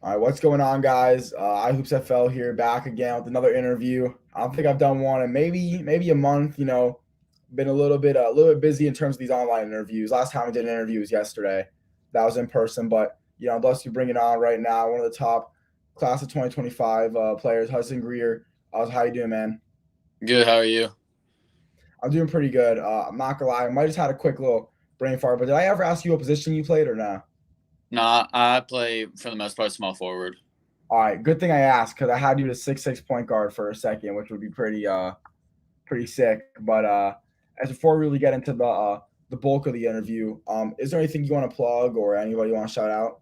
All right, what's going on, guys? iHoops FL here, back again with another interview. I don't think I've done one in maybe a month. Been a little bit busy in terms of these online interviews. Last time I did an interview was yesterday. That was in person, but I'm blessed to bring it on right now. One of the top class of 2025 players, Hudson Greer. How you doing, man? Good, how are you? I'm doing pretty good. I'm not gonna lie, I might just had a quick little brain fart, but did I ever ask you what position you played or not? No, I play for the most part small forward. All right, good thing I asked because I had you to 6'6" point guard for a second, which would be pretty sick. But as before we really get into the bulk of the interview, is there anything you want to plug or anybody you want to shout out?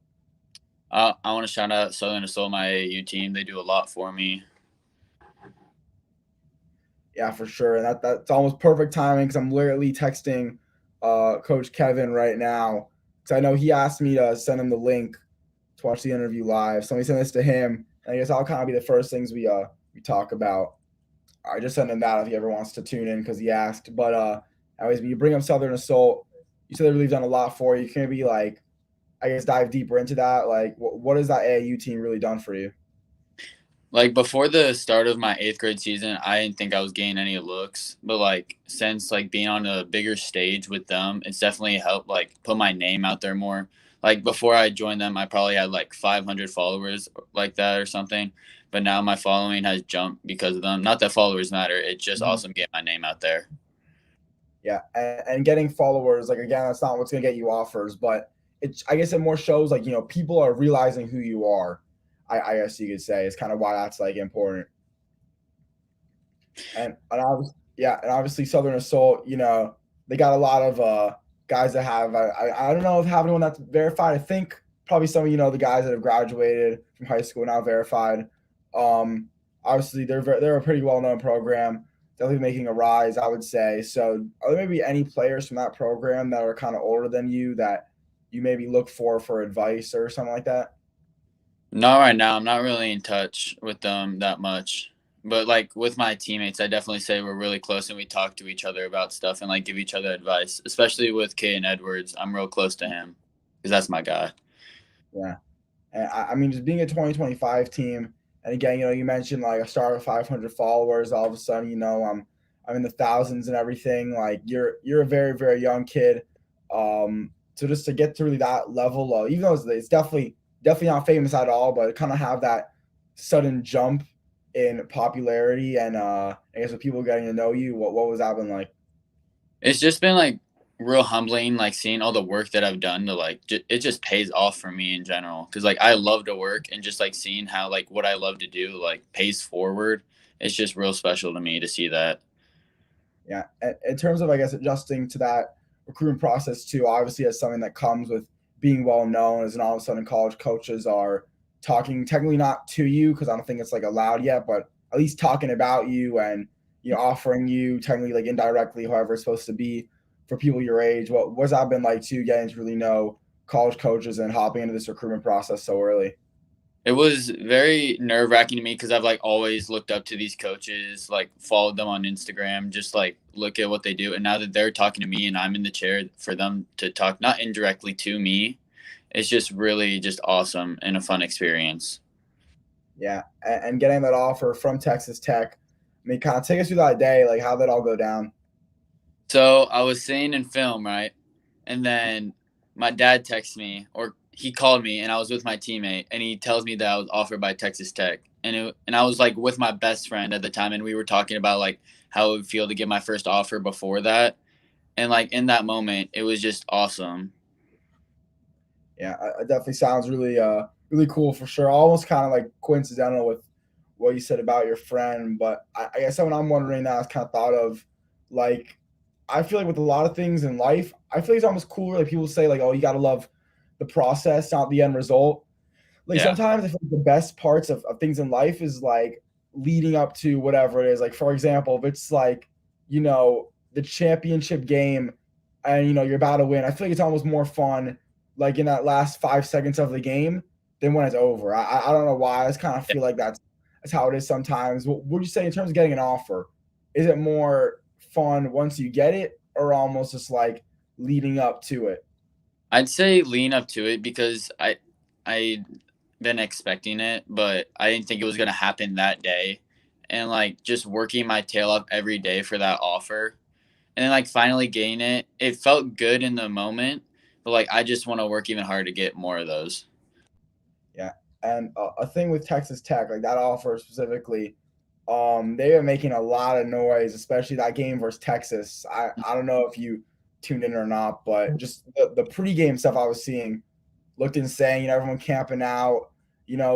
I want to shout out Southern Assault, my AAU team. They do a lot for me. Yeah, for sure. And that's almost perfect timing because I'm literally texting Coach Kevin right now because I know he asked me to send him the link to watch the interview live. So let me send this to him, and I guess I'll kind of be the first things we talk about. I just sent him that if he ever wants to tune in because he asked. But anyways, when you bring up Southern Assault, you said they really done a lot for you. Can you be like, I guess, dive deeper into that? Like, what has that AAU team really done for you? Like before the start of my eighth grade season, I didn't think I was getting any looks. But like since like being on a bigger stage with them, it's definitely helped like put my name out there more. Like before I joined them, I probably had like 500 followers like that or something. But now my following has jumped because of them. Not that followers matter. It's just Mhm. awesome getting my name out there. Yeah, and getting followers, like again, that's not what's gonna get you offers, but I guess it more shows like people are realizing who you are. I guess you could say is kind of why that's like important. And obviously, yeah, and obviously Southern Assault, they got a lot of guys that have I don't know if have anyone that's verified. I think probably some of the guys that have graduated from high school now verified. Um, Obviously they're a pretty well known program, definitely making a rise, I would say. So are there maybe any players from that program that are kind of older than you that you maybe look for advice or something like that? Not right now. I'm not really in touch with them that much. But like with my teammates, I definitely say we're really close and we talk to each other about stuff and like give each other advice. Especially with Kaden Edwards, I'm real close to him because that's my guy. Yeah. And I mean, just being a 2025 team, and again, you mentioned like a start of 500 followers. All of a sudden, I'm in the thousands and everything. Like you're a very very young kid. So just to get to really that level of, even though it's definitely not famous at all, but kind of have that sudden jump in popularity and I guess with people getting to know you. What was that been like? It's just been like real humbling, like seeing all the work that I've done to like it just pays off for me in general because like I love to work and just like seeing how like what I love to do like pays forward. It's just real special to me to see that. Yeah. And in terms of, I guess, adjusting to that recruitment process too, obviously, as something that comes with being well known, as and all of a sudden college coaches are talking technically not to you because I don't think it's like allowed yet, but at least talking about you and offering you technically like indirectly, however it's supposed to be for people your age. What's that been like too, getting to really know college coaches and hopping into this recruitment process so early? It was very nerve wracking to me because I've like always looked up to these coaches, like followed them on Instagram, just like look at what they do. And now that they're talking to me and I'm in the chair for them to talk not indirectly to me, it's just really just awesome and a fun experience. Yeah, and getting that offer from Texas Tech. I mean, kind of take us through that day, like how that all go down. So I was sitting in film, right? And then my dad texted me or he called me and I was with my teammate and he tells me that I was offered by Texas Tech. And I was like with my best friend at the time and we were talking about like how it would feel to get my first offer before that. And like in that moment, it was just awesome. Yeah, it definitely sounds really cool for sure. Almost kind of like coincidental with what you said about your friend, but I guess when I'm wondering now, it's kind of thought of like I feel like with a lot of things in life, I feel like it's almost cooler. Like people say, like, "Oh, you gotta love the process, not the end result." Like Yeah. sometimes I feel like the best parts of things in life is like leading up to whatever it is. Like for example, if it's like the championship game and you're about to win, I feel like it's almost more fun like in that last 5 seconds of the game than when it's over. I don't know why. I just kind of feel like that's how it is sometimes. What would you say in terms of getting an offer? Is it more fun once you get it, or almost just like leading up to it? I'd say lean up to it because I been expecting it, but I didn't think it was going to happen that day. And like just working my tail off every day for that offer, and then like finally getting it, it felt good in the moment, but like I just want to work even harder to get more of those. Yeah, and a thing with Texas Tech, like that offer specifically, they are making a lot of noise, especially that game versus Texas. I don't know if you tuned in or not, but just the pregame stuff I was seeing looked insane. Everyone camping out.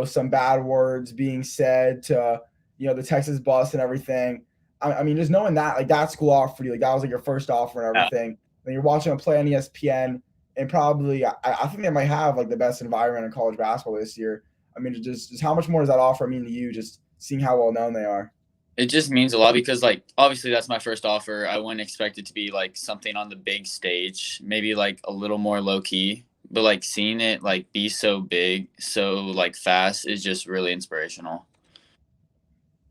Some bad words being said to the Texas bus and everything. I mean, just knowing that like that school offered you, like that was like your first offer and Yeah. everything. And you're watching them play on ESPN, and probably I think they might have like the best environment in college basketball this year. I mean, just how much more does that offer mean to you? Just seeing how well known they are. It just means a lot because like obviously that's my first offer. I wouldn't expect it to be like something on the big stage, maybe like a little more low key, but like seeing it like be so big, so like fast is just really inspirational.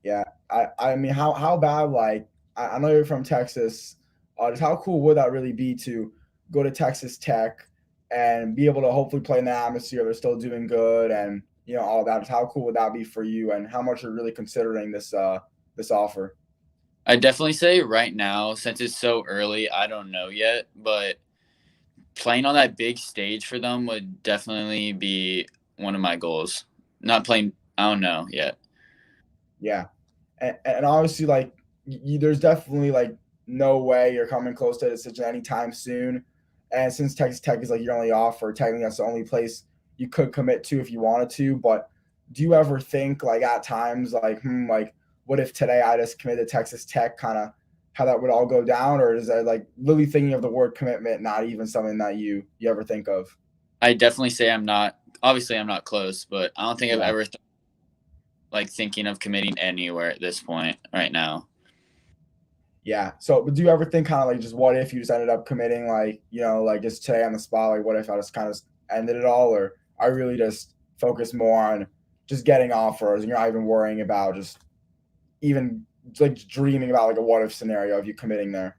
Yeah, I mean, how bad? Like, I know you're from Texas. Just how cool would that really be to go to Texas Tech and be able to hopefully play in the atmosphere? They're still doing good, and all that. Just how cool would that be for you? And how much you're really considering this offer? I definitely say right now, since it's so early, I don't know yet, but playing on that big stage for them would definitely be one of my goals. Not playing, I don't know yet. Yeah, and obviously, like, there's definitely like no way you're coming close to a decision anytime soon. And since Texas Tech is like your only offer, technically that's the only place you could commit to if you wanted to. But do you ever think like at times like, like what if today I just committed to Texas Tech, kind of how that would all go down, or is that like really thinking of the word commitment not even something that you ever think of? I definitely say I'm not, obviously, I'm not close, but I don't think I've Yeah. ever like thinking of committing anywhere at this point right now. Yeah. So, but do you ever think kind of like just what if you just ended up committing like, like just today on the spot, like what if I just kind of ended it all, or I really just focus more on just getting offers and you're not even worrying about just even like dreaming about like a what if scenario of you committing there?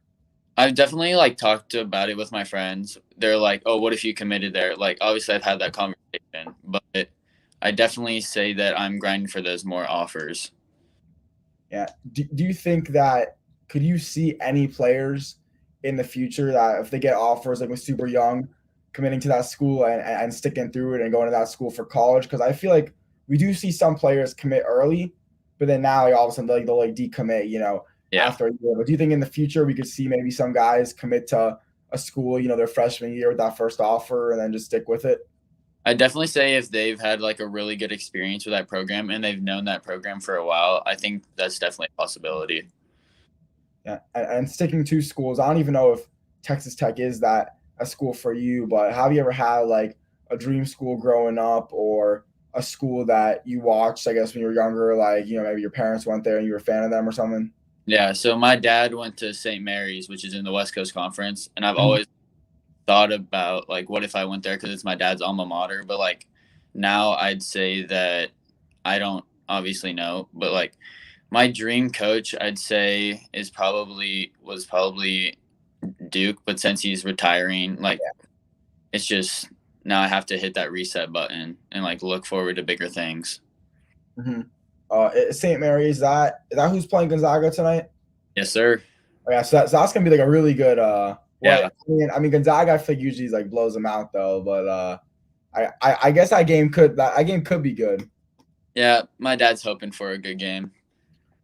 I've definitely like talked about it with my friends. They're like, "Oh, what if you committed there?" Like, obviously, I've had that conversation, but I definitely say that I'm grinding for those more offers. Yeah. Do you think that could you see any players in the future that if they get offers like with super young, committing to that school and sticking through it and going to that school for college? Because I feel like we do see some players commit early, but then now like all of a sudden they'll like decommit, Yeah, after a year. But do you think in the future we could see maybe some guys commit to a school, their freshman year with that first offer and then just stick with it? I definitely say if they've had like a really good experience with that program and they've known that program for a while, I think that's definitely a possibility. Yeah, and sticking to schools. I don't even know if Texas Tech is that a school for you, but have you ever had like a dream school growing up or a school that you watched, I guess, when you were younger, like, maybe your parents went there and you were a fan of them or something? Yeah, so my dad went to St. Mary's, which is in the West Coast Conference, and I've Mhm. always thought about like what if I went there because it's my dad's alma mater. But like now, I'd say that I don't obviously know, but like my dream coach, I'd say was probably Duke. But since he's retiring, like it's just now I have to hit that reset button and like look forward to bigger things. Mm-hmm. St. Mary, is that who's playing Gonzaga tonight? Yes, sir. Oh, yeah, so that's gonna be like a really good Yeah, I mean Gonzaga I think usually like blows them out though, but I guess that game could be good. yeah. My dad's hoping for a good game.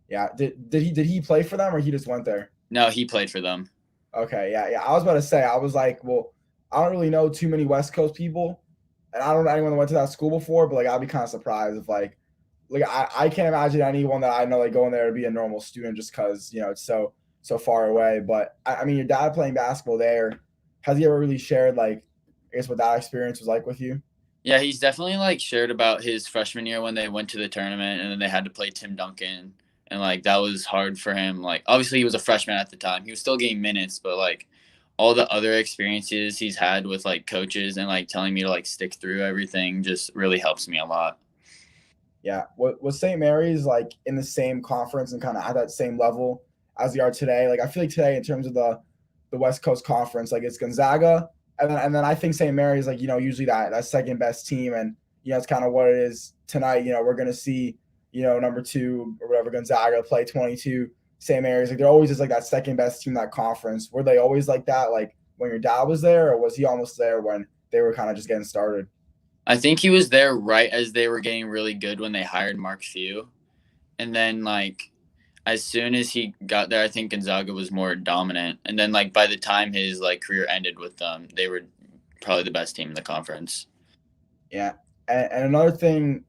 Yeah. Did he play for them or he just went there? No, he played for them. Okay, yeah, yeah. I was about to say, I was like, well, I don't really know too many West Coast people, and I don't know anyone that went to that school before, but like, I'd be kind of surprised if like I can't imagine anyone that I know like going there to be a normal student just because it's so far away. But I mean, your dad playing basketball there, has he ever really shared like, I guess what that experience was like with you? Yeah, he's definitely like shared about his freshman year when they went to the tournament and then they had to play Tim Duncan and like that was hard for him. Like obviously he was a freshman at the time. He was still getting minutes, but like all the other experiences he's had with like coaches and like telling me to like stick through everything just really helps me a lot. Yeah, was St. Mary's like in the same conference and kind of at that same level as they are today? Like I feel like today in terms of the West Coast Conference, like it's Gonzaga, and then I think St. Mary's like usually that second best team, and it's kind of what it is tonight. We're gonna see, number two or whatever Gonzaga play 22 same areas. Like they're always just like that second best team in that conference. Were they always like that? Like when your dad was there, or was he almost there when they were kind of just getting started? I think he was there right as they were getting really good when they hired Mark Few. And then like as soon as he got there, I think Gonzaga was more dominant. And then like by the time his like career ended with them, they were probably the best team in the conference. Yeah, and another thing,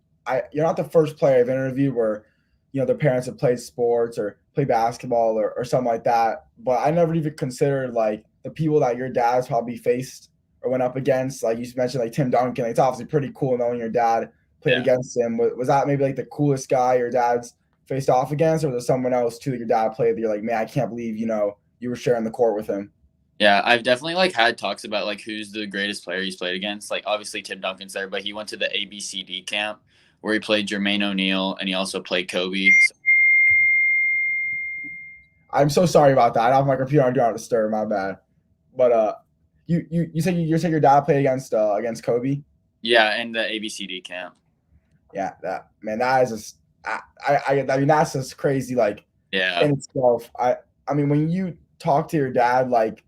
you're not the first player I've interviewed where, their parents have played sports or play basketball or something like that. But I never even considered like the people that your dad's probably faced or went up against. Like you mentioned, like Tim Duncan. Like, it's obviously pretty cool knowing your dad played Yeah. against him. Was that maybe like the coolest guy your dad's faced off against, or was there someone else too that your dad played that you're like, man, I can't believe you were sharing the court with him? Yeah, I've definitely like had talks about like who's the greatest player he's played against. Like obviously Tim Duncan's there, but he went to the ABCD camp where he played Jermaine O'Neal and he also played Kobe. So, I'm so sorry about that. I have my computer on do not disturb. My bad. But you said your dad played against Kobe. yeah, and the ABCD camp. Yeah, that man, that is just I mean that's just crazy. Like Yeah. in itself. I mean when you talk to your dad, like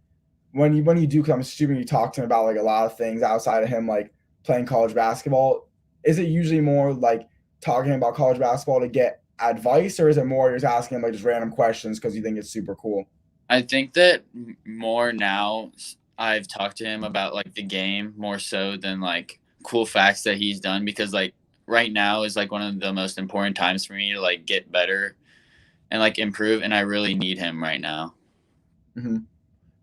when you do, because I'm assuming you talk to him about like a lot of things outside of him like playing college basketball. Is it usually more like talking about college basketball to get advice, or is it more you're just asking him like just random questions because you think it's super cool? I think that more now I've talked to him about like the game more so than like cool facts that he's done because like right now is like one of the most important times for me to like get better and like improve and I really need him right now. Mm-hmm.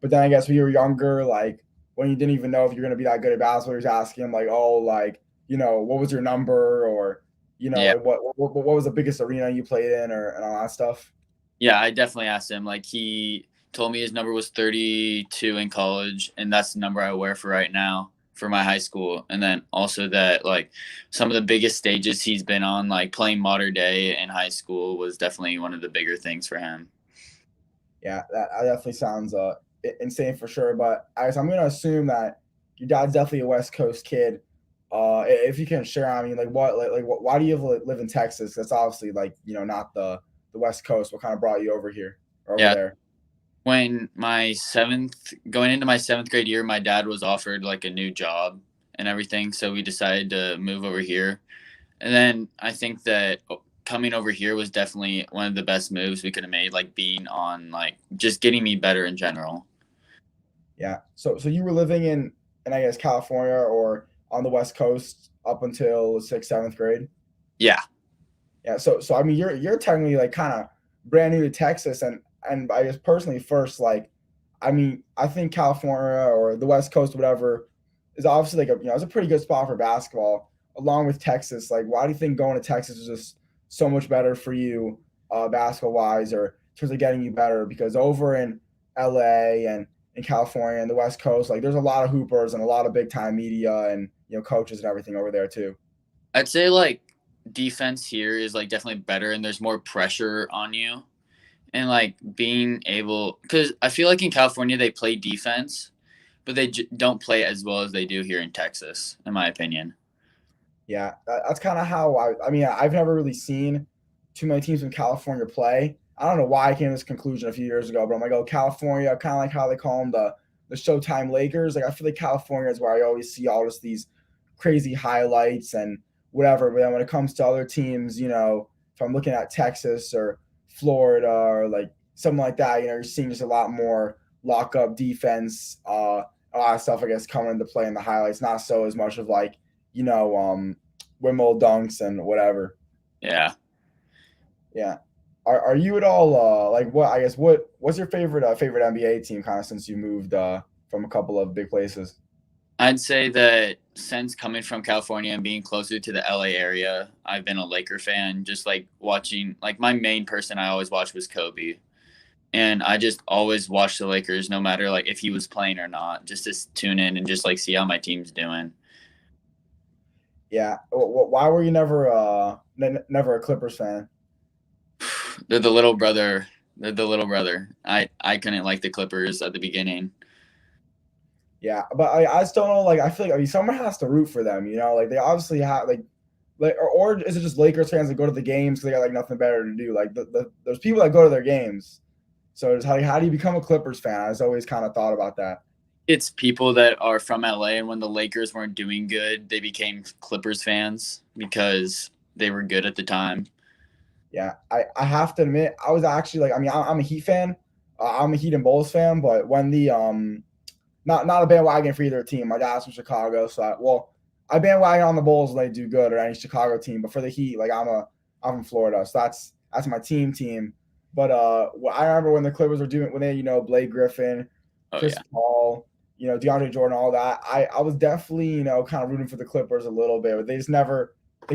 But then I guess when you were younger, like when you didn't even know if you're gonna be that good at basketball, you're just asking him like, oh, like what was your number, or Yeah. like what was the biggest arena you played in, or and all that stuff. Yeah, I definitely asked him. Like he told me his number was 32 in college, and that's the number I wear for right now for my high school. And then also that like some of the biggest stages he's been on, like playing modern day in high school, was definitely one of the bigger things for him. Yeah, that definitely sounds insane for sure. But I guess I'm gonna assume that your dad's definitely a West Coast kid. If you can share, I mean, like why do you live in Texas? That's obviously like not the West Coast. What kind of brought you over here or over Yeah, there? when my seventh going into my seventh grade year, my dad was offered like a new job and everything, so we decided to move over here. And then I think that coming over here was definitely one of the best moves we could have made, like being on like just getting me better in general. Yeah. So you were living in I guess California or on the West Coast up until sixth, seventh grade. Yeah. Yeah. So I mean you're technically like kind of brand new to Texas, and I guess personally first, like I mean I think California or the West Coast, whatever, is obviously like it's a pretty good spot for basketball along with Texas. Like why do you think going to Texas is just so much better for you basketball wise, or in terms of getting you better? Because over in LA and in California and the West Coast, like there's a lot of hoopers and a lot of big time media and coaches and everything over there too. I'd say like defense here is like definitely better and there's more pressure on you. And like being able, because I feel like in California they play defense, but they don't play as well as they do here in Texas, in my opinion. Yeah, that's kind of how I mean, I've never really seen too many teams from California play. I don't know why I came to this conclusion a few years ago, but I'm like, oh, California, kind of like how they call them the Showtime Lakers. Like I feel like California is where I always see all just these crazy highlights and whatever. But then when it comes to other teams, if I'm looking at Texas or Florida or like something like that, you're seeing just a lot more lock up defense, a lot of stuff I guess coming into play in the highlights. Not so as much of like windmill dunks and whatever. Yeah. Yeah. Are you at all like what I guess what's your favorite NBA team kind of since you moved from a couple of big places? I'd say that since coming from California and being closer to the LA area, I've been a Laker fan. Just like watching, like my main person I always watched was Kobe, and I just always watched the Lakers, no matter like if he was playing or not, just to tune in and just like see how my team's doing. Yeah. Why were you never a Clippers fan? They're the little brother. They're the little brother. I couldn't like the Clippers at the beginning. Yeah, but I just don't know. Like, I feel like, I mean, someone has to root for them. Like they obviously have like or is it just Lakers fans that go to the games because they got like nothing better to do? Like there's people that go to their games. So it's how do you become a Clippers fan? I just always kind of thought about that. It's people that are from LA, and when the Lakers weren't doing good, they became Clippers fans because they were good at the time. Yeah, I have to admit, I was actually like, I mean, I'm a Heat fan. I'm a Heat and Bulls fan, but when the not a bandwagon for either team. My dad's from Chicago, so I bandwagon on the Bulls when they do good or any Chicago team. But for the Heat, like I'm from Florida, so that's my team. But I remember when the Clippers were doing when they Blake Griffin, Oh Chris yeah, Paul, DeAndre Jordan, all that. I was definitely kind of rooting for the Clippers a little bit, but they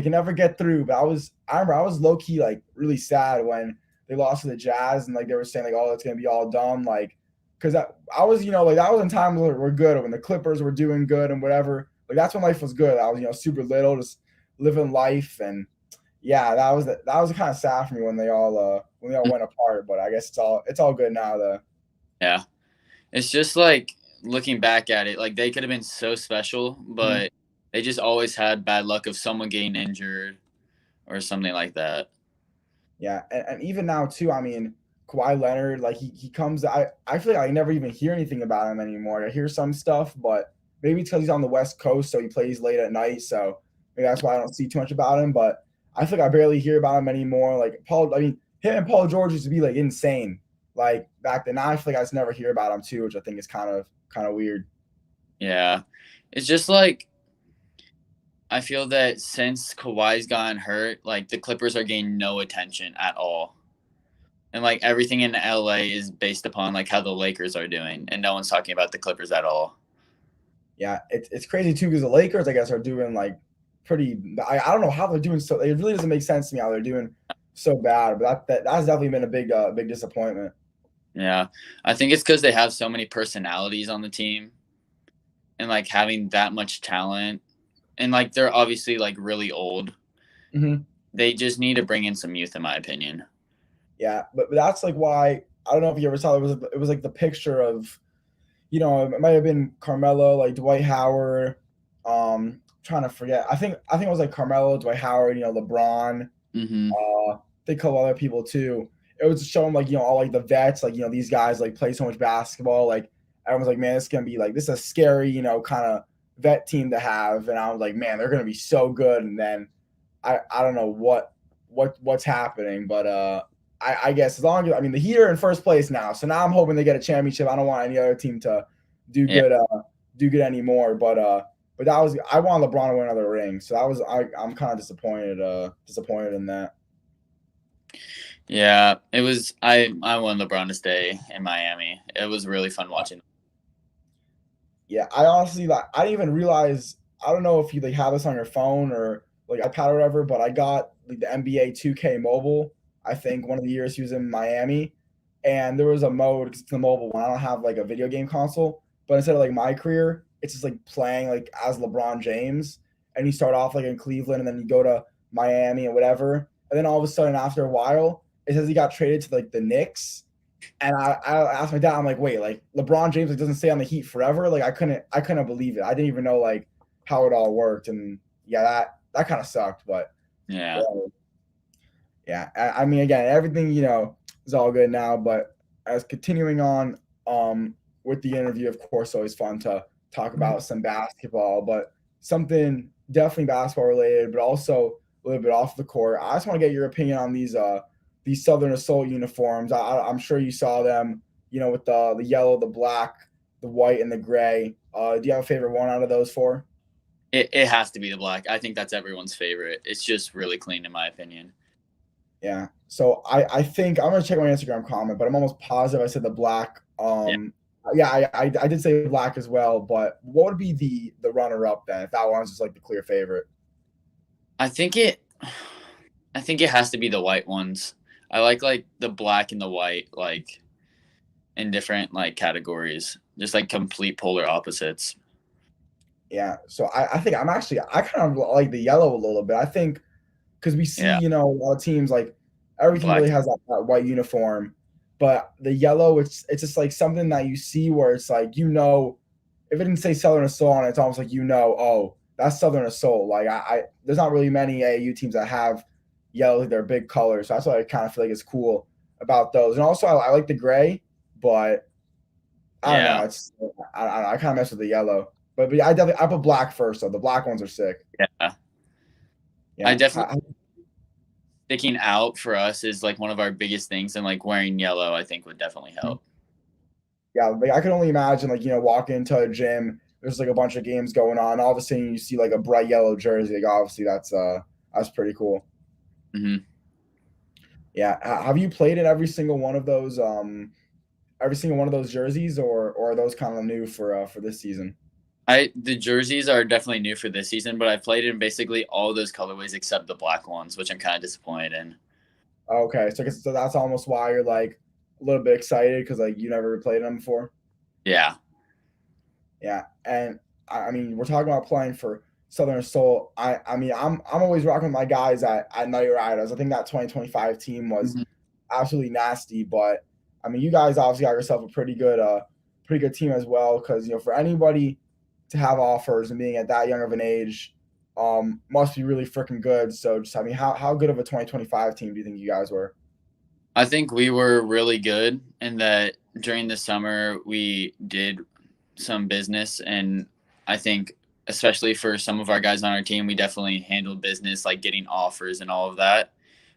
can never get through. But I remember I was low key like really sad when they lost to the Jazz and like they were saying like, oh, it's gonna be all done, like because I was like that was in times where we're good when the Clippers were doing good and whatever. Like that's when life was good. I was super little, just living life, and yeah, that was kind of sad for me when they all went apart. But I guess it's all good now though. yeah. It's just like looking back at it, like they could have been so special, Mhm. but they just always had bad luck of someone getting injured or something like that. Yeah, and even now too. I mean, Kawhi Leonard, like he comes. I feel like I never even hear anything about him anymore. I hear some stuff, but maybe it's because he's on the West Coast, so he plays late at night. So maybe that's why I don't see too much about him. But I feel like I barely hear about him anymore. Like Paul, I mean, him and Paul George used to be like insane. Like back then, now I feel like I just never hear about him too, which I think is kind of weird. Yeah. It's just like I feel that since Kawhi's gotten hurt, like the Clippers are getting no attention at all. And like everything in LA is based upon like how the Lakers are doing, and no one's talking about the Clippers at all. Yeah, it's crazy too because the Lakers, I guess, are doing like pretty. I don't know how they're doing so. It really doesn't make sense to me how they're doing so bad. But that's definitely been a big disappointment. Yeah. I think it's because they have so many personalities on the team and like having that much talent. And like they're obviously like really old. Hmm. They just need to bring in some youth, in my opinion. Yeah, but that's like why I don't know if you ever saw it was like the picture of it might have been Carmelo, like Dwight Howard. Trying to forget. I think it was like Carmelo, Dwight Howard, LeBron. Mm-hmm. They a couple other people too. It was showing like all like the vets, like these guys like play so much basketball. Like everyone's like, man, this is gonna be like this is a scary kind of vet team to have. And I was like, man, they're gonna be so good. And then I don't know what's happening, but I guess as long as I mean the Heat are in first place now, so now I'm hoping they get a championship. I don't want any other team to do Yeah. good do good anymore. But that was I want LeBron to win another ring, so I'm kind of disappointed in that. Yeah. It was I want LeBron to stay in Miami. It was really fun watching. Yeah, I honestly like I didn't even realize. I don't know if you like have this on your phone or like iPad or whatever, but I got like the NBA 2K mobile. I think one of the years he was in Miami, and there was a mode because it's the mobile one. I don't have like a video game console, but instead of like my career, it's just like playing like as LeBron James, and you start off like in Cleveland, and then you go to Miami and whatever, and then all of a sudden after a while, it says he got traded to like the Knicks, and I asked my dad, I'm like, wait, like LeBron James like doesn't stay on the Heat forever? Like I couldn't believe it. I didn't even know like how it all worked, and yeah, that kind of sucked. But Yeah. well, yeah, I mean, again, everything is all good now. But as continuing on, with the interview, of course, always fun to talk about some basketball, but something definitely basketball related, but also a little bit off the court. I just want to get your opinion on these Southern Assault uniforms. I'm sure you saw them, with the yellow, the black, the white, and the gray. Do you have a favorite one out of those four? It has to be the black. I think that's everyone's favorite. It's just really clean, in my opinion. Yeah. So I think I'm gonna check my Instagram comment, but I'm almost positive I said the black. Yeah. Yeah, I did say black as well, but what would be the runner up then if that one's just like the clear favorite? I think it. I think it has to be the white ones. I like the black and the white, like in different like categories, just like complete polar opposites. Yeah. So I think I kind of like the yellow a little bit. I think because we see Yeah, a lot of teams like every team black. really has that white uniform, but the yellow it's just like something that you see where it's like if it didn't say Southern Assault on it, it's almost like oh, that's Southern Assault. Like I there's not really many AAU teams that have yellow as their big colors. So that's what I kind of feel like is cool about those. And also I like the gray, but I don't know. Yeah. It's I kind of mess with the yellow. But I definitely I put black first. So the black ones are sick. Yeah. I Yeah. definitely sticking out for us is like one of our biggest things, and like wearing yellow, I think would definitely help. Yeah, like I can only imagine like walking into a gym, there's like a bunch of games going on, all of a sudden you see like a bright yellow jersey. Like obviously that's pretty cool. Hmm. Yeah, have you played in every single one of those jerseys, or are those kind of new for this season? The jerseys are definitely new for this season, but I played in basically all those colorways except the black ones, which I'm kind of disappointed in. Okay, so I guess so that's almost why you're like a little bit excited because like you never played them before. Yeah. Yeah, and I mean we're talking about playing for Southern Soul. I mean I'm always rocking with my guys at Night Riders. I think that 2025 team was Mhm. absolutely nasty, but I mean you guys obviously got yourself a pretty good team as well because for anybody to have offers and being at that young of an age must be really freaking good. So just I mean how good of a 2025 team do you think you guys were? I think we were really good in that during the summer we did some business, and I think especially for some of our guys on our team, we definitely handled business, like getting offers and all of that.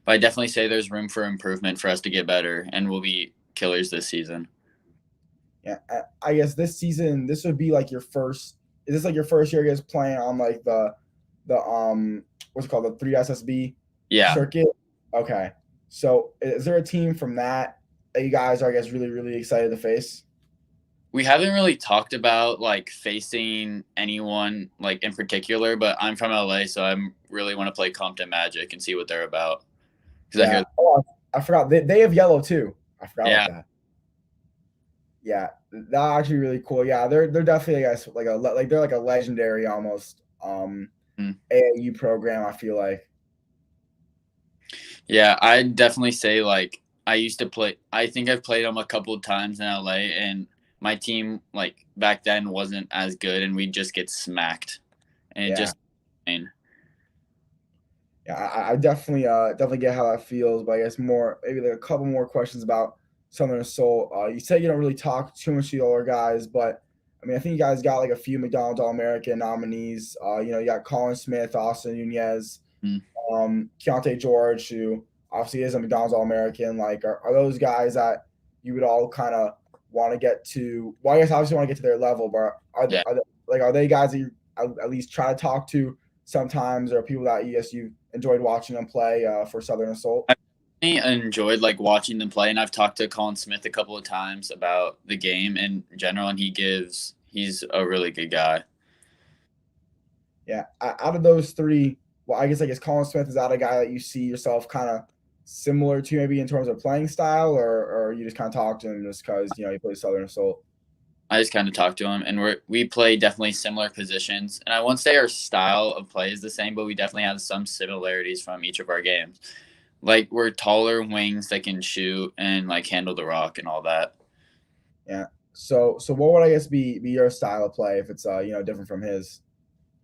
But I definitely say there's room for improvement for us to get better, and we'll be killers this season. Yeah, I guess this season this would be like your first. Is this like your first year, I guess, playing on like the what's it called, the 3SSB Yeah. circuit? Okay, so is there a team from that you guys are, I guess, really excited to face? We haven't really talked about like facing anyone like in particular, but I'm from LA, so I really want to play Compton Magic and see what they're about. Because I Yeah. hear, Oh, I forgot they have yellow too. I forgot about yeah, that. Yeah, that's actually really cool. Yeah, they're definitely, I guess, like they're like a legendary almost mm, AAU program. I feel like. yeah, I definitely say like I used to play. I think I've played them a couple of times in LA, and my team like back then wasn't as good, and we'd just get smacked, and it Yeah. just, and Yeah, I definitely get how that feels, but I guess more maybe like a couple more questions about Southern Soul. You said you don't really talk too much to the older guys, but I mean I think you guys got like a few McDonald's All American nominees. You got Colin Smith, Austin Nunez, mm, Keontae George, who obviously is a McDonald's All American. Like, are those guys that you would all kind of want to get to? Well, I guess obviously want to get to their level, but yeah. are they guys that you at least try to talk to sometimes, or people that you guess you enjoyed watching them play for Southern Assault? I enjoyed like watching them play, and I've talked to Colin Smith a couple of times about the game in general, and he's a really good guy. Yeah, out of those three, well, I guess Colin Smith is that a guy that you see yourself kind of similar to maybe in terms of playing style, or you just kind of talk to him just because he plays Southern Assault. I just kind of talked to him, and we play definitely similar positions. And I won't say our style of play is the same, but we definitely have some similarities from each of our games. Like we're taller wings that can shoot and like handle the rock and all that. Yeah. So what would I guess be your style of play if it's different from his?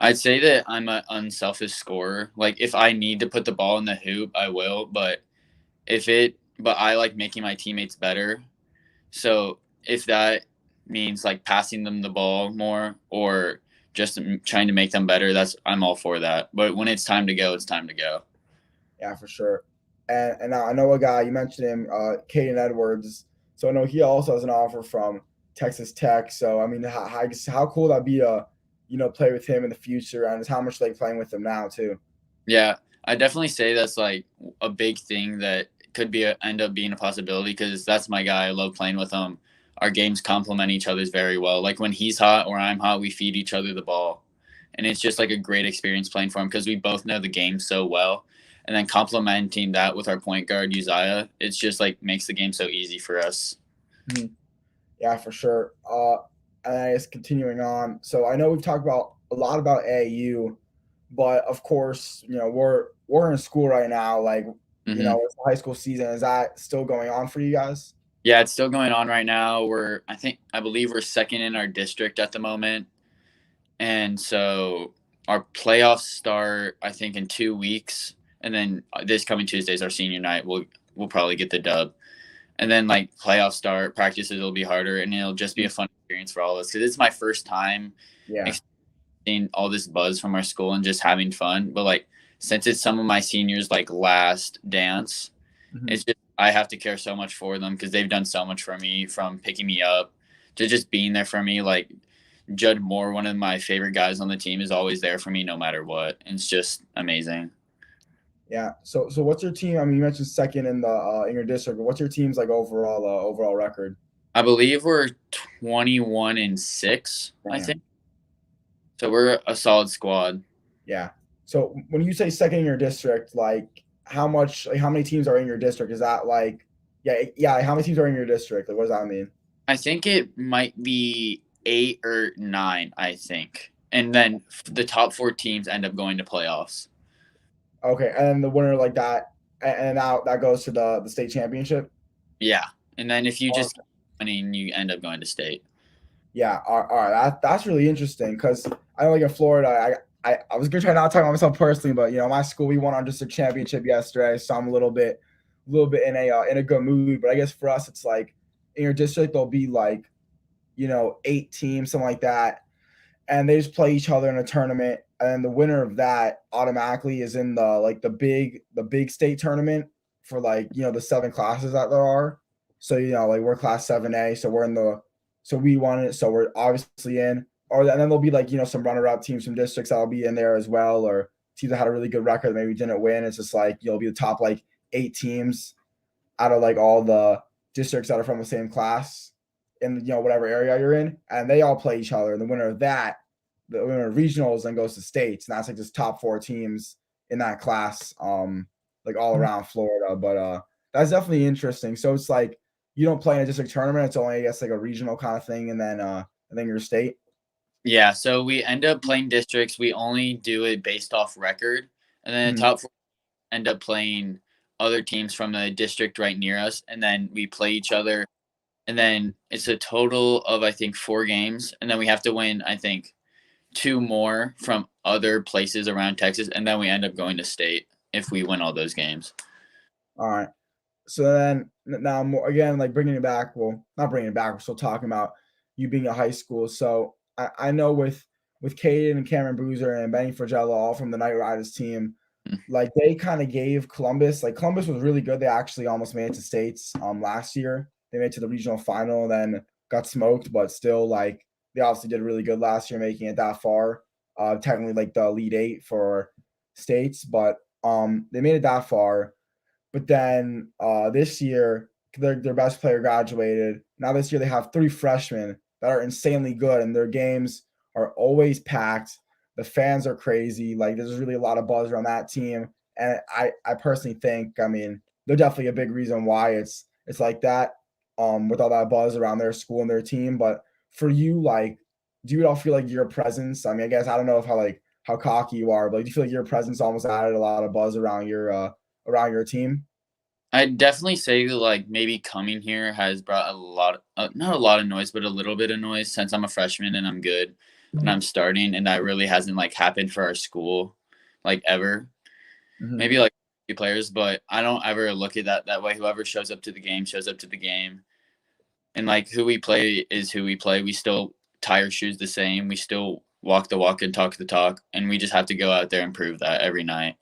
I'd say that I'm an unselfish scorer. Like if I need to put the ball in the hoop, I will. But I like making my teammates better. So if that means like passing them the ball more or just trying to make them better, I'm all for that. But when it's time to go, it's time to go. Yeah, for sure. And now I know a guy you mentioned him, Caden Edwards. So I know he also has an offer from Texas Tech. So I mean, how cool that'd be to play with him in the future, and just how much they playing with him now too. Yeah, I definitely say that's like a big thing that could end up being a possibility because that's my guy. I love playing with him. Our games complement each other's very well. Like when he's hot or I'm hot, we feed each other the ball, and it's just like a great experience playing for him because we both know the game so well. And then complementing that with our point guard Uzziah, it's just like makes the game so easy for us. Mhm. Yeah, for sure. And I guess continuing on. So I know we've talked about a lot about AAU, but of course, we're in school right now. Like, Hmm. it's the high school season. Is that still going on for you guys? Yeah, it's still going on right now. I believe we're second in our district at the moment. And so our playoffs start, I think, in 2 weeks. And then this coming Tuesday is our senior night. We'll probably get the dub. And then like playoffs start, practices will be harder, and it'll just be a fun experience for all of us because it's my first time Yeah. experiencing all this buzz from our school and just having fun. But like since it's some of my seniors like last dance, Mhm. it's just I have to care so much for them because they've done so much for me from picking me up to just being there for me. Like Judd Moore, one of my favorite guys on the team, is always there for me no matter what. It's just amazing. Yeah. So what's your team? I mean, you mentioned second in your district, but what's your team's like overall record? I believe we're 21-6, I think. Damn. So we're a solid squad. Yeah. So when you say second in your district, like how many teams are in your district? Is that like, yeah, how many teams are in your district? Like, what does that mean? I think it might be 8 or 9, I think. And then the top 4 teams end up going to playoffs. Okay, and then the winner like that, and now that goes to the state championship. Yeah. And then if you Or, just keep winning, you end up going to state. yeah, all right, that's really interesting because I know like in Florida, I was gonna try not to talk about myself personally, but my school we won our district championship yesterday, so I'm a little bit in a good mood. But I guess for us, it's like in your district there'll be like 8 teams, something like that, and they just play each other in a tournament, and the winner of that automatically is in the big state tournament for like the 7 classes that there are. So like we're class 7A, so we won it, so we're obviously in. Or and then there'll be like some runner-up teams from districts that'll be in there as well, or teams that had a really good record that maybe didn't win. It's just like you'll be the top like 8 teams out of like all the districts that are from the same class in whatever area you're in, and they all play each other. And the winner of that, the winner of regionals, then goes to states, and that's like just top 4 teams in that class, like all around Florida. But that's definitely interesting. So it's like you don't play in a district tournament; it's only I guess like a regional kind of thing, and then your state. Yeah. So we end up playing districts. We only do it based off record. And then the Mhm. top 4 end up playing other teams from the district right near us. And then we play each other. And then it's a total of, I think, 4 games. And then we have to win, I think, 2 more from other places around Texas, and then we end up going to state if we win all those games. All right. So then now more again, like bringing it back. Well, not bringing it back. We're still talking about you being at high school. So I know with Caden and Cameron Boozer and Benny Fragella, all from the Night Riders team, like they kind of gave Columbus. Like Columbus was really good. They actually almost made it to states last year. They made it to the regional final, then got smoked, but still like they obviously did really good last year, making it that far. Technically like the Elite Eight for states, but they made it that far. But then this year, their best player graduated. Now this year they have 3 freshmen that are insanely good, and their games are always packed. The fans are crazy. Like there's really a lot of buzz around that team, and I personally think, I mean, they're definitely a big reason why it's like that. With all that buzz around their school and their team. But for you, like, do you all feel like your presence? I mean, I guess I don't know if how cocky you are, but do you feel like your presence almost added a lot of buzz around your team? I'd definitely say that like maybe coming here has brought a lot, not a lot of noise, but a little bit of noise since I'm a freshman and I'm good and I'm starting, and that really hasn't like happened for our school, like ever. Mhm. Maybe like a few players, but I don't ever look at that way. Whoever shows up to the game shows up to the game, and like who we play is who we play. We still tie our shoes the same. We still walk the walk and talk the talk, and we just have to go out there and prove that every night.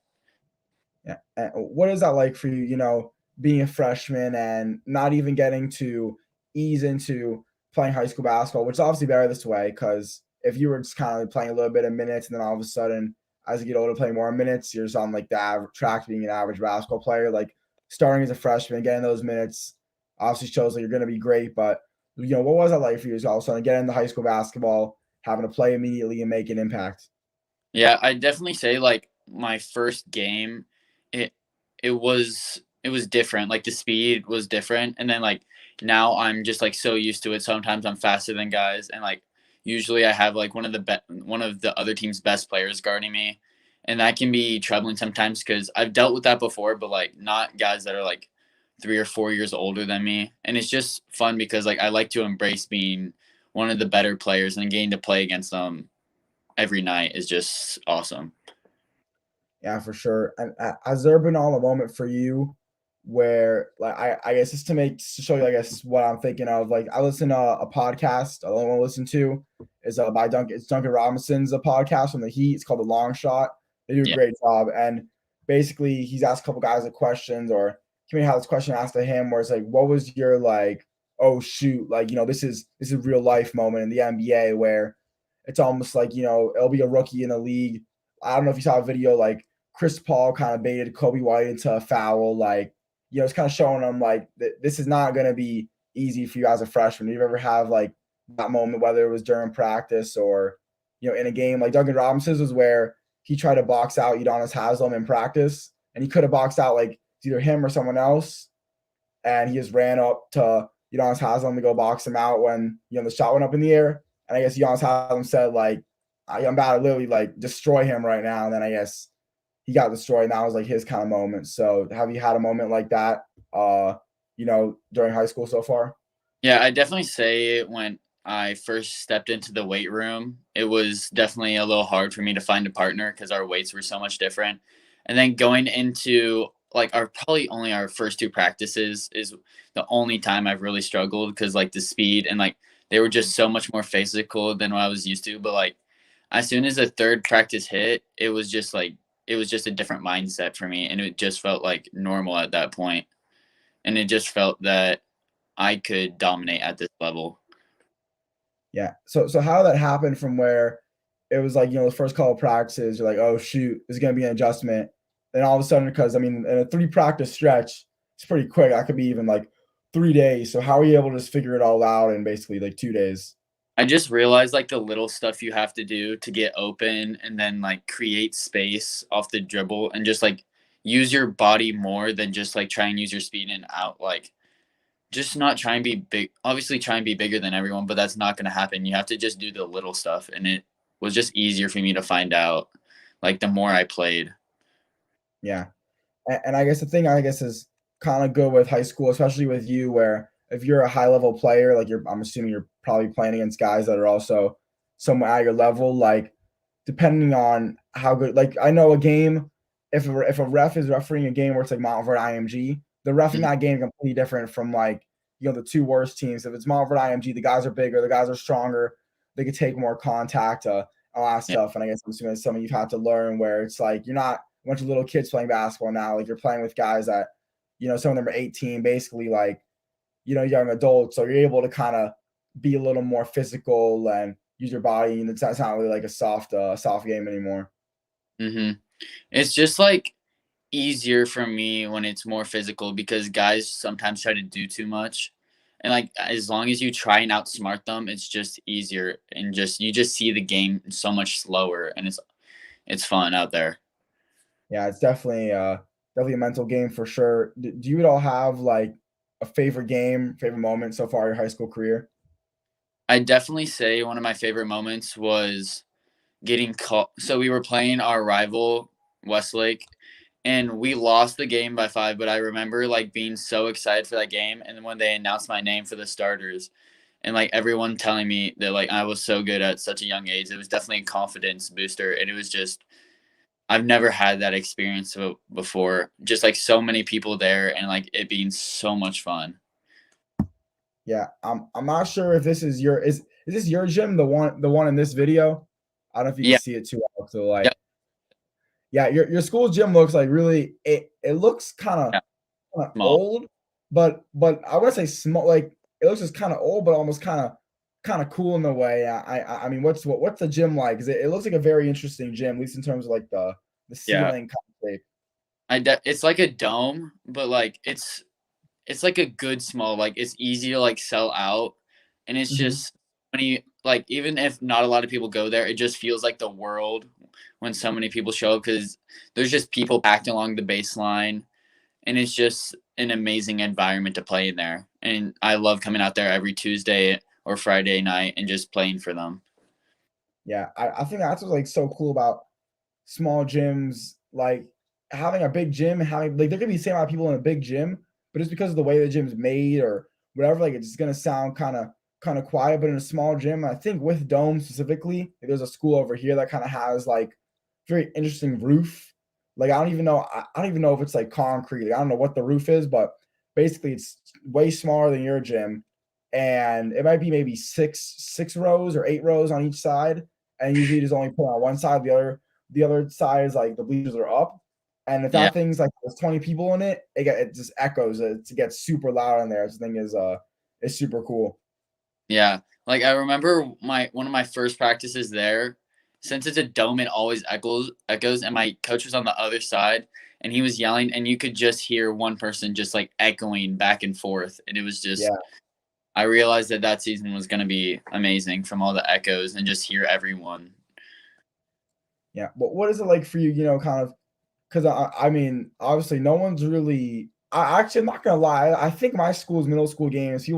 Yeah. And what is that like for you, being a freshman and not even getting to ease into playing high school basketball, which is obviously better this way because if you were just kind of playing a little bit of minutes and then all of a sudden, as you get older, play more minutes, you're just on like the track to being an average basketball player. Like starting as a freshman, getting those minutes obviously shows that you're going to be great. But, what was that like for you as all of a sudden getting into high school basketball, having to play immediately and make an impact? Yeah, I definitely say like my first game, it it was different. Like the speed was different, and then like now I'm just like so used to it. Sometimes I'm faster than guys, and like usually I have like one of the other team's best players guarding me, and that can be troubling sometimes because I've dealt with that before. But like not guys that are like 3 or 4 years older than me, and it's just fun because like I like to embrace being one of the better players, and getting to play against them every night is just awesome. Yeah, for sure. And has there been all a moment for you where, like, I guess just to show you, I guess what I'm thinking of. Like, I listen to a podcast. The only one I listen to is by Duncan. It's Duncan Robinson's a podcast from the Heat. It's called The Long Shot. They do a Yeah. great job. And basically, he's asked a couple guys like questions, or he may have this question asked to him, where it's like, "What was your like? Oh shoot! Like, this is real life moment in the NBA where it's almost like it'll be a rookie in the league. I don't know if you saw a video like." Chris Paul kind of baited Kobe White into a foul. Like, it's kind of showing them like this is not going to be easy for you as a freshman. Do you ever have like that moment, whether it was during practice or, in a game? Like Duncan Robinson's was where he tried to box out Udonis Haslem in practice, and he could have boxed out like either him or someone else. And he just ran up to Udonis Haslem to go box him out when, the shot went up in the air. And I guess Udonis Haslem said, like, I'm about to literally like destroy him right now. And then I guess he got destroyed, and that was like his kind of moment. So have you had a moment like that during high school so far? Yeah, I definitely say when I first stepped into the weight room, it was definitely a little hard for me to find a partner because our weights were so much different. And then going into like our probably only our first two practices is the only time I've really struggled because like the speed and like they were just so much more physical than what I was used to. But like as soon as the third practice hit, it was just a different mindset for me, and it just felt like normal at that point. And it just felt that I could dominate at this level. Yeah. So how that happened from where it was like, the first couple of practices, you're like, oh shoot, this is gonna be an adjustment. Then all of a sudden, because I mean, in a 3 practice stretch, it's pretty quick. That could be even like 3 days. So how are you able to just figure it all out in basically like 2 days? I just realized like the little stuff you have to do to get open and then like create space off the dribble and just like use your body more than just like try and use your speed and out like just not try and be big, obviously try and be bigger than everyone, but that's not going to happen. You have to just do the little stuff, and it was just easier for me to find out like the more I played. Yeah. And I guess the thing I guess is kind of good with high school, especially with you, where if you're a high level player, like I'm assuming you're probably playing against guys that are also somewhat at your level. Like depending on how good, like I know a game, if a ref is refereeing a game where it's like Montfort IMG, the ref in Mhm. that game is completely different from like the two worst teams. If it's Montfort IMG, the guys are bigger, the guys are stronger, they could take more contact, all that Yeah. stuff. And I guess I'm assuming it's something you've had to learn where it's like you're not a bunch of little kids playing basketball now. Like you're playing with guys that, some of them are 18, basically like, young adults. So you're able to kind of be a little more physical and use your body. And it's not really like a soft game anymore. Mhm. It's just like easier for me when it's more physical because guys sometimes try to do too much. And like as long as you try and outsmart them, it's just easier and just you just see the game so much slower and it's fun out there. Yeah, it's definitely a mental game for sure. Do you at all have like a favorite game, favorite moment so far in your high school career? I definitely say one of my favorite moments was getting caught. So we were playing our rival Westlake, and we lost the game by 5. But I remember like being so excited for that game, and then when they announced my name for the starters, and like everyone telling me that like I was so good at such a young age, it was definitely a confidence booster, and it was just I've never had that experience before. Just like so many people there, and like it being so much fun. Yeah, I'm not sure if this is is this your gym, the one in this video? I don't know if you can Yeah, see it too well. So yeah, like, yeah, your school's gym looks like really it looks yeah. kinda Small. old, but I wouldn't say small. Like it looks just kind of old, but almost kind of cool in a way. I mean, what's the gym like? Is it looks like a very interesting gym, at least in terms of like the Yeah, ceiling kind of shape. it's like a dome, but like it's like a good small, like it's easy to like sell out, and it's Mhm. just when you like even if not a lot of people go there, it just feels like the world when so many people show up because there's just people packed along the baseline, and it's just an amazing environment to play in there. And I love coming out there every Tuesday or Friday night and just playing for them. Yeah, I think that's what's like so cool about small gyms, like having a big gym, having like there could be the same amount of people in a big gym, but it's because of the way the gym's made or whatever. Like it's gonna sound kind of quiet, but in a small gym, I think with dome specifically, there's a school over here that kind of has like very interesting roof. Like I don't even know. I don't even know if it's like concrete. Like, I don't know what the roof is, but basically it's way smaller than your gym, and it might be maybe six rows or 8 rows on each side, and usually just only put on one side. The other side is like the bleachers are up, and if Yeah. that thing's like there's 20 people in it, it just echoes. It gets super loud in there. This thing is super cool. Yeah. Like I remember one of my first practices there, since it's a dome, it always echoes, and my coach was on the other side and he was yelling and you could just hear one person just like echoing back and forth. And it was just Yeah, I realized that season was going to be amazing from all the echoes and just hear everyone. yeah. But what is it like for you? Kind of because I mean, obviously, no one's really. I'm not gonna lie. I think my school's middle school games.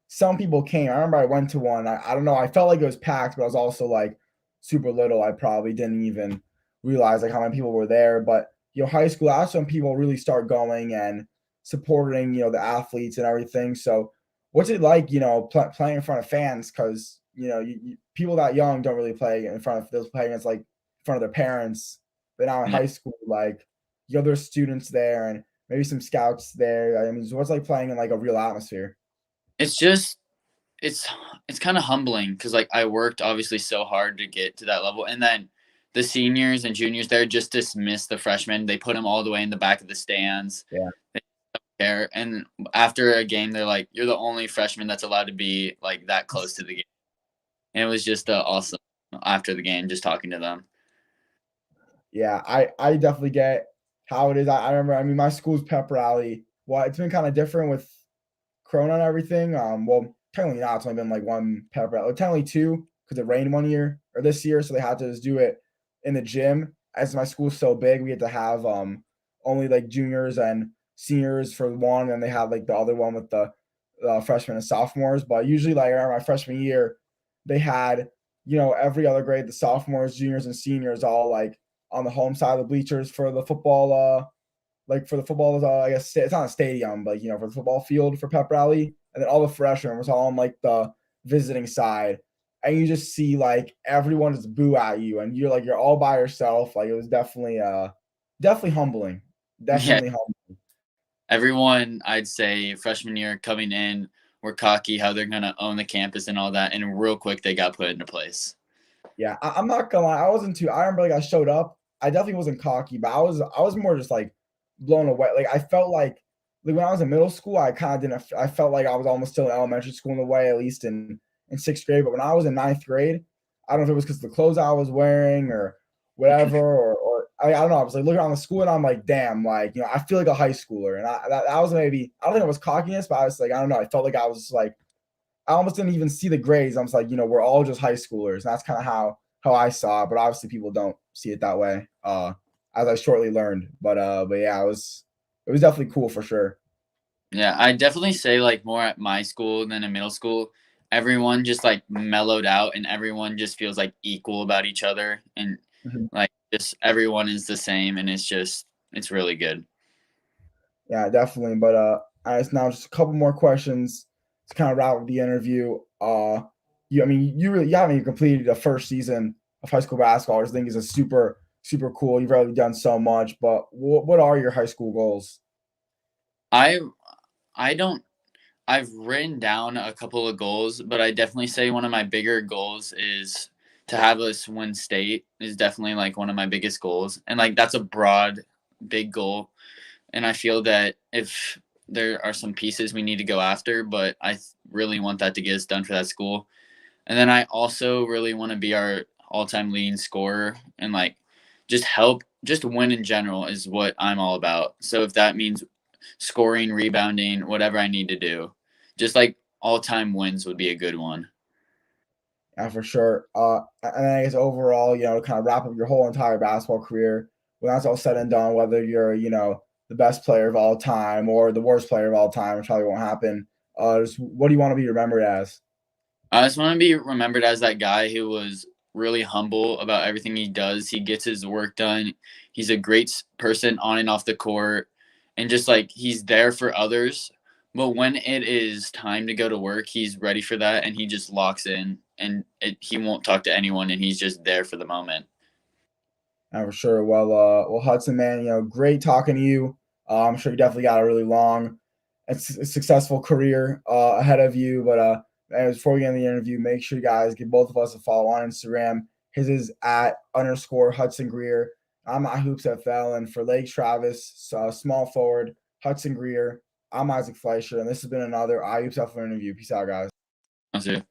Some people came. I remember I went to one. I don't know. I felt like it was packed, but I was also like super little. I probably didn't even realize like how many people were there. But high school. That's when people really start going and supporting the athletes and everything. So, what's it like? Playing in front of fans because people that young don't really play in front of those playing against like in front of their parents. But now in Yeah. high school, like there's students there and maybe some scouts there. I mean, so what's like playing in like a real atmosphere? It's just it's it's kind of humbling because like I worked obviously so hard to get to that level, and then the seniors and juniors there just dismiss the freshmen. They put them all the way in the back of the stands Yeah, there, and after a game, they're like, "You're the only freshman that's allowed to be like that close to the game." And it was just awesome after the game, just talking to them. yeah. I definitely get how it is. I remember. I mean, my school's pep rally. Well, it's been kind of different with Corona and everything. Well, technically not. It's only been like one pep rally. Technically two because it rained one year or this year, so they had to just do it in the gym. As my school's so big, we had to have only like juniors and seniors for one, and they had like the other one with the freshmen and sophomores. But usually, like around my freshman year, they had every other grade, the sophomores, juniors, and seniors all like on the home side of the bleachers for the football. Like for the football, I guess it's not a stadium, but for the football field for pep rally, and then all the freshmen was all on like the visiting side, and you just see like everyone just boo at you, and you're all by yourself. Like it was definitely humbling, Yeah, definitely humbling. everyone I'd say freshman year coming in were cocky how they're gonna own the campus and all that, and real quick they got put into place. Yeah, I'm not gonna lie. I wasn't too. I remember like I showed up. I definitely wasn't cocky, but I was more just like blown away. Like I felt like when I was in middle school, I kind of didn't. I felt like I was almost still in elementary school in a way, at least in sixth grade. But when I was in ninth grade, I don't know if it was because of the clothes I was wearing or whatever, or I don't know. I was like looking around the school and I'm like, damn, like I feel like a high schooler, and that was maybe I don't think it was cockiness, but I was like I don't know. I felt like I was like I almost didn't even see the grades. I was like, we're all just high schoolers. And that's kind of how I saw it. But obviously people don't see it that way. As I shortly learned. But yeah, it was definitely cool for sure. Yeah, I definitely say like more at my school than in middle school. Everyone just like mellowed out and everyone just feels like equal about each other and Mhm. like just everyone is the same and it's really good. Yeah, definitely. But I just now just a couple more questions to kind of wrap up the interview. I mean, you haven't even completed the first season of high school basketball. I just think is a super cool. You've already done so much. But what are your high school goals? I I don't I've written down a couple of goals, but I definitely say one of my bigger goals is to have us win state is definitely like one of my biggest goals. And like that's a broad big goal. And I feel that if there are some pieces we need to go after, but really want that to get us done for that school. And then I also really want to be our all-time leading scorer and like just win in general is what I'm all about. So if that means scoring, rebounding, whatever I need to do, just like all-time wins would be a good one. Yeah, for sure. And I guess overall, kind of wrap up your whole entire basketball career, when that's all said and done, whether you're, the best player of all time or the worst player of all time, which probably won't happen. Just what do you want to be remembered as? I just want to be remembered as that guy who was really humble about everything he does. He gets his work done. He's a great person on and off the court, and just like he's there for others. But when it is time to go to work, he's ready for that, and he just locks in, and he won't talk to anyone, and he's just there for the moment. For sure. Well, Hudson, man, great talking to you. I'm sure you definitely got a really long and successful career ahead of you. But before we get in the interview, make sure you guys give both of us a follow on Instagram. His is @_Hudson Greer. I'm at HoopsFL, and for Lake Travis, small forward Hudson Greer. I'm Isaac Fleischer, and this has been another iHoopsFL interview. Peace out, guys. I'll see you.